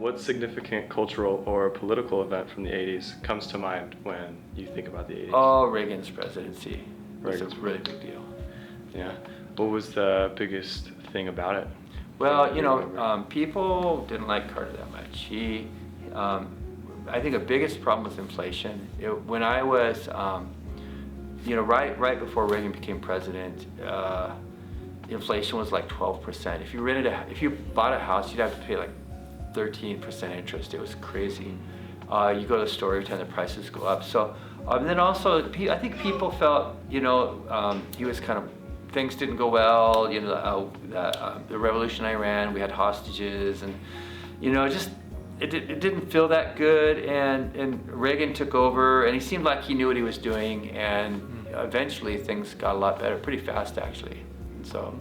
What significant cultural or political event from the 80s comes to mind when you think about the 80s? Oh, Reagan's presidency. It's a Reagan's really big deal. Yeah. What was the biggest thing about it? Well, people didn't like Carter that much. I think the biggest problem was inflation. When I was, right before Reagan became president, inflation was like 12%. If you bought a house, you'd have to pay like 13% interest. It was crazy. You go to the store every time the prices go up. So, and then also, I think people felt, he was kind of, things didn't go well. The revolution in Iran, we had hostages, and it didn't feel that good. And Reagan took over, and he seemed like he knew what he was doing. And eventually, things got a lot better, pretty fast actually. So,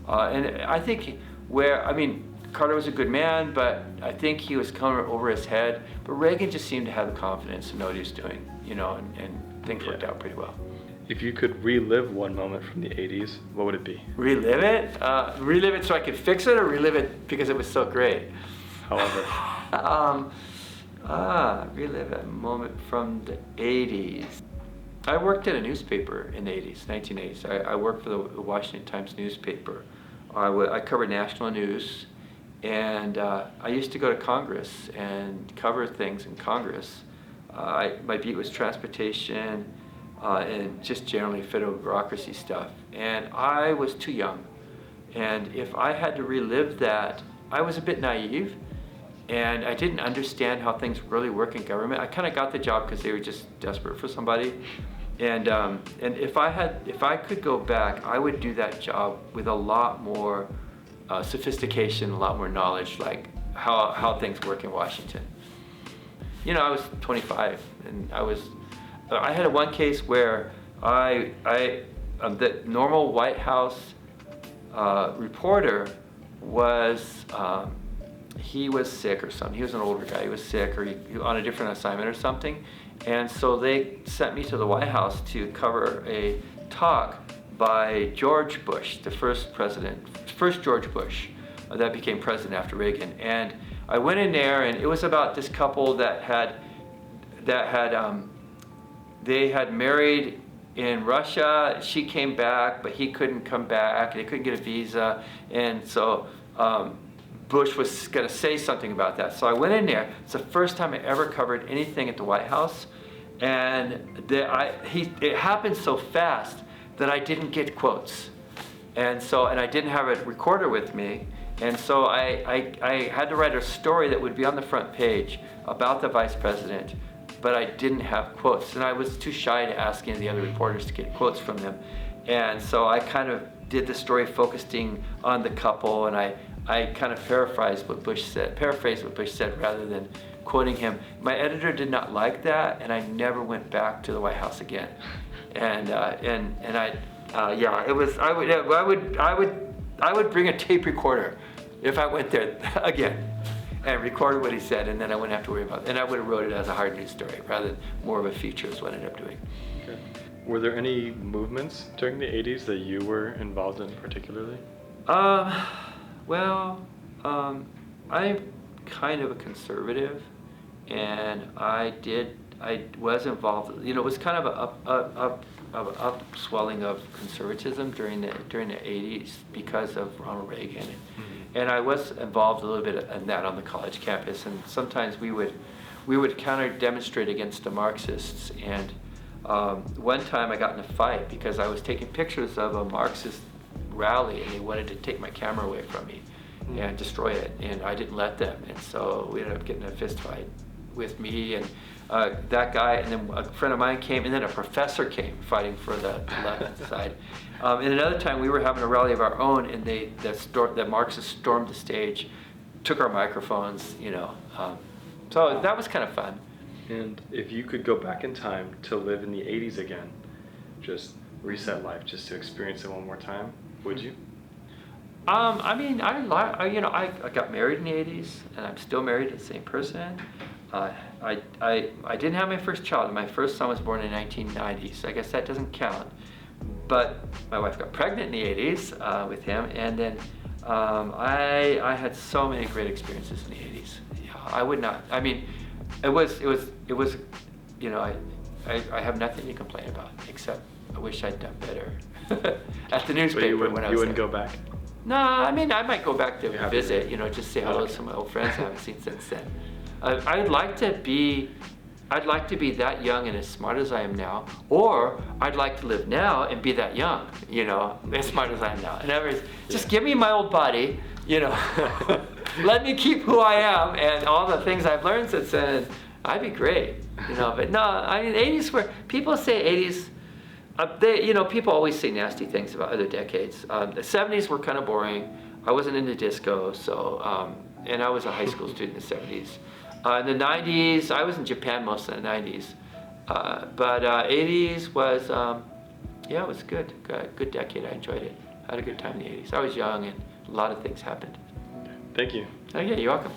and I think Carter was a good man, but I think he was coming over his head. But Reagan just seemed to have the confidence to know what he was doing, and things worked out pretty well. If you could relive one moment from the 80s, what would it be? Relive it? Relive it so I could fix it, or relive it because it was so great? However. Relive a moment from the 80s. I worked at a newspaper in the 80s, 1980s. I worked for the Washington Times newspaper. I covered national news, and I used to go to Congress and cover things in Congress. My beat was transportation, and just generally federal bureaucracy stuff. And I was too young. And if I had to relive that, I was a bit naive, and I didn't understand how things really work in government. I kind of got the job because they were just desperate for somebody. And if I could go back, I would do that job with a lot more sophistication, a lot more knowledge, like how things work in Washington. I was 25, and I had one case where the normal White House reporter was, he was sick or something. He was an older guy. He was sick, or he on a different assignment or something. And so they sent me to the White House to cover a talk by George Bush, the first George Bush that became president after Reagan. And I went in there, and it was about this couple they had married in Russia. She came back, but he couldn't come back. They couldn't get a visa, and so Bush was going to say something about that. So I went in there. It's the first time I ever covered anything at the White House, and it happened so fast that I didn't get quotes, and I didn't have a recorder with me, and so I had to write a story that would be on the front page about the vice president. But I didn't have quotes, and I was too shy to ask any of the other reporters to get quotes from them. And so I kind of did the story focusing on the couple, and I kind of paraphrased what Bush said rather than quoting him. My editor did not like that, and I never went back to the White House again. I would bring a tape recorder if I went there again, and recorded what he said, and then I wouldn't have to worry about it. And I would have wrote it as a hard news story rather than more of a feature is what I ended up doing. Okay. Were there any movements during the 80s that you were involved in particularly? I'm kind of a conservative, and I was involved. It was kind of an upswelling of conservatism during the 80s because of Ronald Reagan. And I was involved a little bit in that on the college campus, and sometimes we would counter-demonstrate against the Marxists. And one time I got in a fight because I was taking pictures of a Marxist rally, and they wanted to take my camera away from me and destroy it, and I didn't let them. And so we ended up getting in a fist fight with me and that guy, and then a friend of mine came, and then a professor came fighting for the left side. And another time we were having a rally of our own, and the Marxists stormed the stage, took our microphones, so that was kind of fun. And if you could go back in time to live in the 80s again, just reset life, just to experience it one more time, would you? I got married in the 80s, and I'm still married to the same person. I didn't have my first child. My first son was born in 1990, so I guess that doesn't count. But my wife got pregnant in the 80s with him, and then I had so many great experiences in the 80s. Yeah. I would not. I mean, it was, you know, I have nothing to complain about, except I wish I'd done better at the But newspaper you when I was wouldn't there. go back? No, I mean, I might go back to You're happy visit, there? you know, just say hello Okay. to some of my old friends I haven't seen since then. I'd like to be that young and as smart as I am now, or I'd like to live now and be that young, you know, as smart as I am now. In other words, just give me my old body, you know, let me keep who I am and all the things I've learned since then. I'd be great, you know. But no, I mean, 80s were, people say 80s, you know, people always say nasty things about other decades. The 70s were kind of boring. I wasn't into disco, so, and I was a high school student in the 70s. In the 90s, I was in Japan most of the 90s. But 80s was, yeah, it was good. Good decade. I enjoyed it. I had a good time in the 80s. I was young and a lot of things happened. Thank you. Oh, yeah, you're welcome.